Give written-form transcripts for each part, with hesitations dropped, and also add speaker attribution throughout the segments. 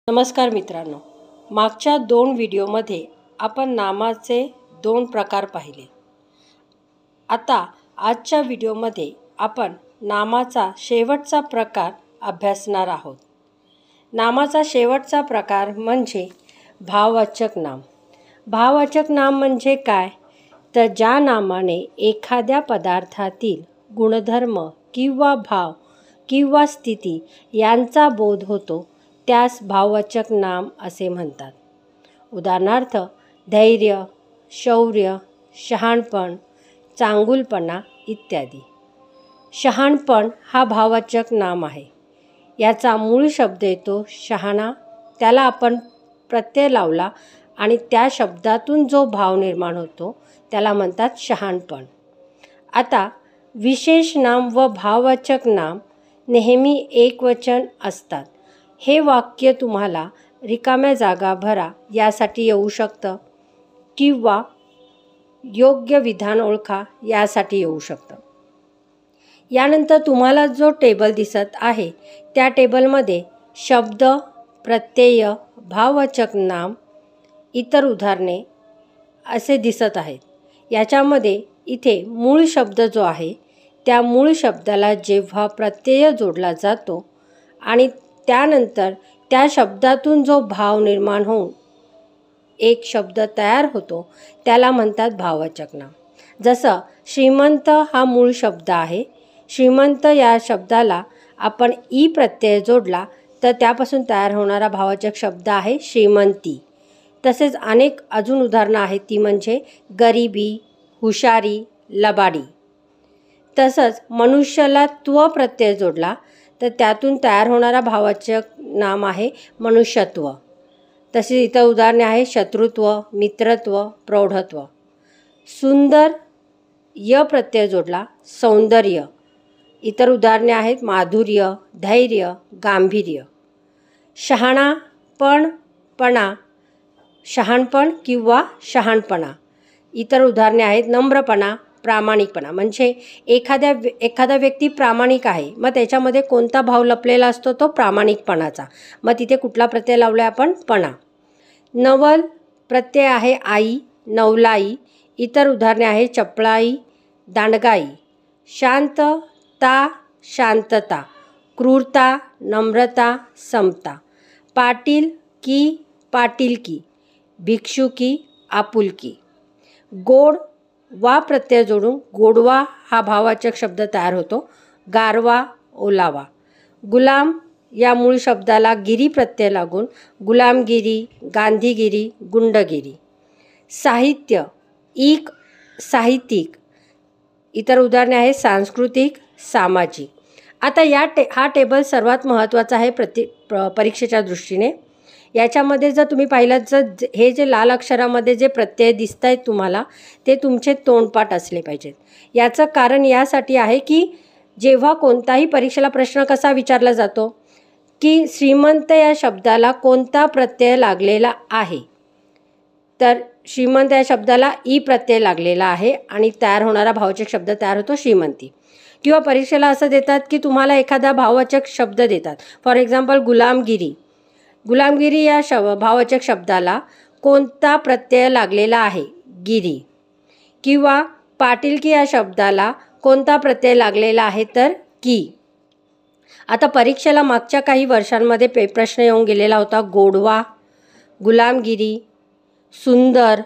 Speaker 1: नमस्कार मित्रांनो, मागच्या 2 व्हिडिओमध्ये आपण नामाचे 2 प्रकार पाहिले. आता आजच्या व्हिडिओमध्ये आपण नामाचा शेवटचा प्रकार अभ्यासणार आहोत. नामाचा शेवटचा प्रकार म्हणजे भाववाचक नाम. भाववाचक नाम म्हणजे काय? तर ज्या नामाने एखाद्या पदार्थातील गुणधर्म किंवा भाव किंवा स्थिती यांचा बोध होतो त्यास भाववाचक नाम असे म्हणतात. उदाहरणार्थ धैर्य, शौर्य, शहाणपण, चांगुलपणा इत्यादी. शहाणपण हा भाववाचक नाम आहे. याचा मूळ शब्द येतो शहाणा, त्याला आपण प्रत्यय लावला आणि त्या शब्दातून जो भाव निर्माण होतो त्याला म्हणतात शहाणपण. आता विशेष नाम व भाववाचक नाम नेहमी एकवचन असतात. हे वाक्य तुम्हाला रिकाम्या जागा भरा यासाठी येऊ शकतं किंवा योग्य विधान ओळखा यासाठी येऊ शकतं. यानंतर तुम्हाला जो टेबल दिसत आहे त्या टेबलमध्ये शब्द, प्रत्यय, भाववाचक नाम, इतर उदाहरणे असे दिसत आहेत. याच्यामध्ये इथे मूळ शब्द जो आहे त्या मूळ शब्दाला जेव्हा प्रत्यय जोडला जातो आणि त्यानंतर त्या शब्दातून जो भाव निर्माण होऊन एक शब्द तयार होतो त्याला म्हणतात भाववाचक नाम. जसं श्रीमंत हा मूळ शब्द आहे. श्रीमंत या शब्दाला आपण ई प्रत्यय जोडला तर त्यापासून तयार होणारा भाववाचक शब्द आहे श्रीमंती. तसेच अनेक अजून उदाहरणं आहेत, ती म्हणजे गरिबी, हुशारी, लबाडी. तसंच मनुष्याला त्व प्रत्यय जोडला तर त्यातून तयार होणारा भाववाचक नाम आहे मनुष्यत्व. तसे इतर उदाहरणे आहे शत्रुत्व, मित्रत्व, प्रौढत्व. सुंदर य प्रत्यय जोडला सौंदर्य. इतर उदाहरणे आहेत माधुर्य, धैर्य, गांभीर्य. शहाणापणपणा, शहाणपण किंवा शहाणपणा. इतर उदाहरणे आहेत नम्रपणा, प्रामाणिकपणा. म्हणजे एखादा व्यक्ती प्रामाणिक आहे, मग त्याच्यामध्ये कोणता भाव लपलेला असतो? तो प्रामाणिकपणाचा. मग तिथे कुठला प्रत्यय लावला आपण? पणा. नवल प्रत्यय आहे आई, नवलाई. इतर उदाहरणे आहे चपळाई, दांडगाई. शांतता, शांतता. क्रूरता, नम्रता, समता. पाटील की, पाटीलकी. भिक्षुकी, आपुलकी. गोड वा प्रत्यय जोडून गोडवा हा भाववाचक शब्द तयार होतो. गारवा, ओलावा. गुलाम या मूळ शब्दाला गिरी प्रत्यय लागून गुलामगिरी, गांधीगिरी, गुंडगिरी. साहित्य, ईक, साहित्यिक. इतर उदाहरणे आहेत सांस्कृतिक, सामाजिक. आता हा टेबल सर्वात महत्त्वाचा आहे परीक्षेच्या दृष्टीने. याच्यामध्ये जर तुम्ही पाहिलं तर हे जे लाल अक्षरामध्ये जे प्रत्यय दिसत आहेत तुम्हाला ते तुमचे तोंडपाठ असले पाहिजेत. याचं कारण यासाठी आहे की जेव्हा कोणताही परीक्षेला प्रश्न कसा विचारला जातो की श्रीमंत या शब्दाला कोणता प्रत्यय लागलेला आहे, तर श्रीमंत या शब्दाला ई प्रत्यय लागलेला आहे आणि तयार होणारा भाववाचक शब्द तयार होतो श्रीमंती. किंवा परीक्षेला असं देतात की तुम्हाला एखादा भाववाचक शब्द देतात. फॉर एक्झाम्पल गुलामगिरी. गुलामगिरी या भाववाचक शब्दाला कोणता प्रत्यय लागलेला आहे? गिरी. किंवा पाटीलकी या शब्दाला कोणता प्रत्यय लागलेला आहे? तर की. आता परीक्षेला मागच्या काही वर्षांमध्ये प्रश्न येऊन गेलेला होता गोडवा, गुलामगिरी, सुंदर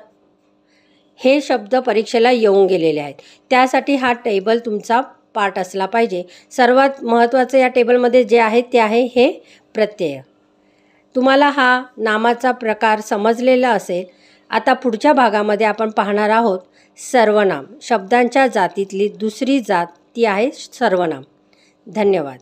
Speaker 1: हे शब्द परीक्षेला येऊन गेलेले आहेत. त्यासाठी हा टेबल तुमचा पाठ असला पाहिजे. सर्वात महत्त्वाचं या टेबलमध्ये जे आहे ते आहे हे प्रत्यय. तुम्हाला हा नामाचा प्रकार समजलेला असेल. आता पुढच्या भागामध्ये आपण पाहणार आहोत सर्वनाम. शब्दांच्या जातीतली दुसरी जात ती आहे सर्वनाम. धन्यवाद.